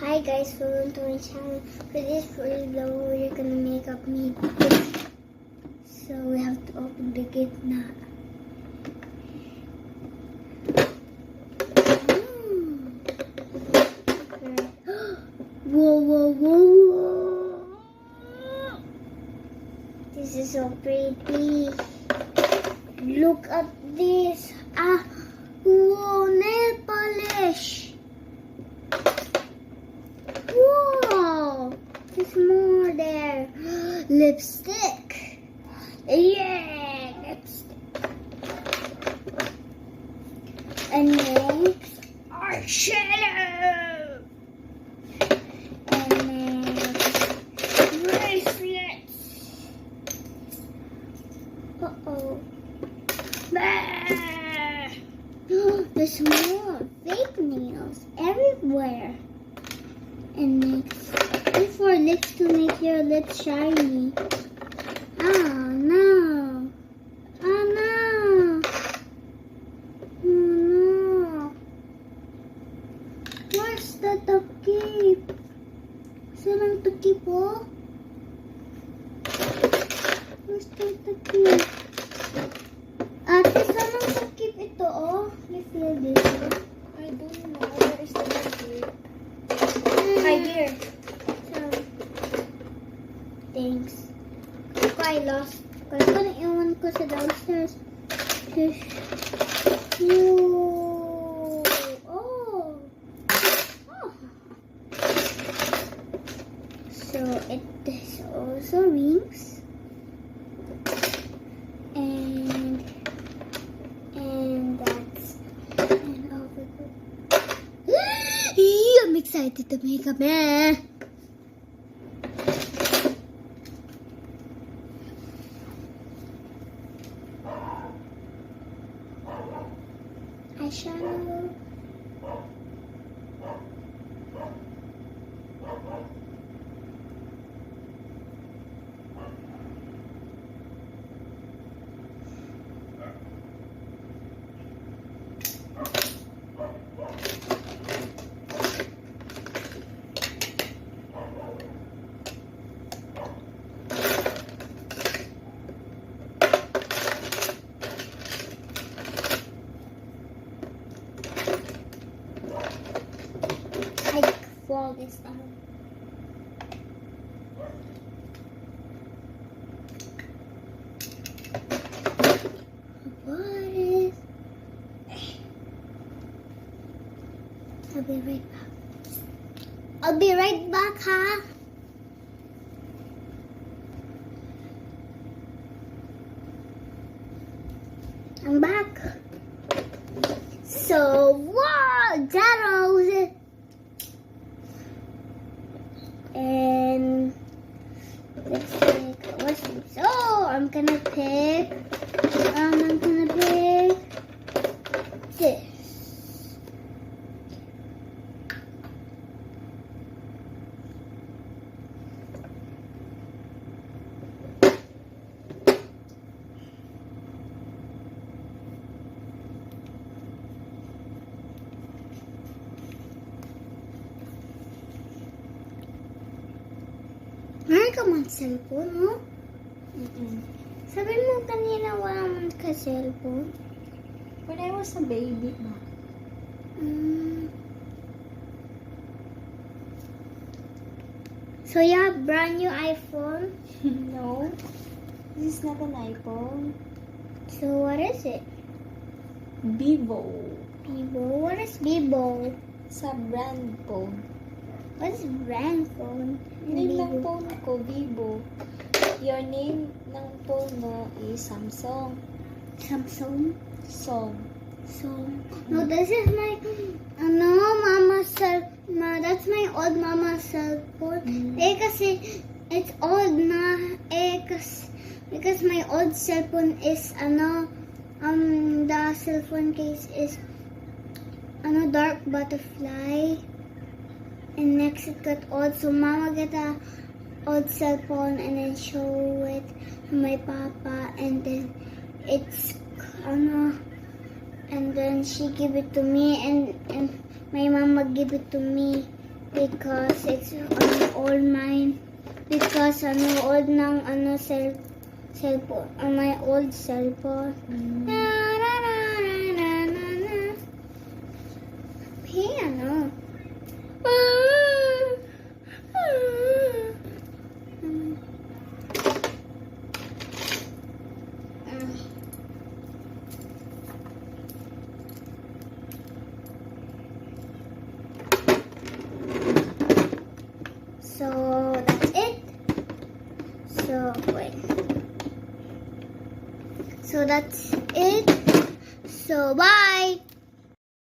Hi guys, welcome to my channel. For this first vlog, we're gonna make up meat. So we have to open the gate now. Whoa, whoa, whoa! This is so pretty. Look at this. Whoa, nail polish. Whoa, there's more there. Lipstick. Yeah, lipstick. And next, eyeshadow. And next, bracelets. Uh-oh. Bah! There's more fake nails everywhere. And next, look for lips to make your lips shiny. Oh no! Oh no! Oh no! Where's the takip? Saan ang takip po? Where's the takip? Ate, saan ang takip ito oh? You feel this? I don't know. Where is the takip? Hi dear. So, thanks. I lost. Kasi ko naiwan ko sa downstairs. Whoa. Oh. Oh. So, it is also rings. And that's and over. I'm excited to make a man. Eyeshadow. I fall this out. What is? I'll be right back. I'll be right back, huh? I'm back. So, wow, that was it. And let's pick what's this? Oh, I'm gonna pick this. Meron ka man cellphone, no? Sabi mo kanina wala man ka cellphone. When I was a baby, ma. So you have brand new iPhone? No. This is not an iPhone. So what is it? Vivo. Vivo? What is Vivo? Sa brand phone. What is brand phone? Name ng phone ko, Vivo. Your name ng phone mo is Samsung. Samsung? Song. So, no, this is my, mama's cell, that's my old mama's cell phone. Kasi it's old na, because my old cell phone is, the cell phone case is, dark butterfly. And next it got old, so mama get a old cell phone and then show it to my papa, and then it's, and then she give it to me, and my mama give it to me, because it's old mine. Because old ng cellphone. My old cellphone. Na, na, na, na, na, na, na. Piano. So that's it. So wait. So that's it. So bye.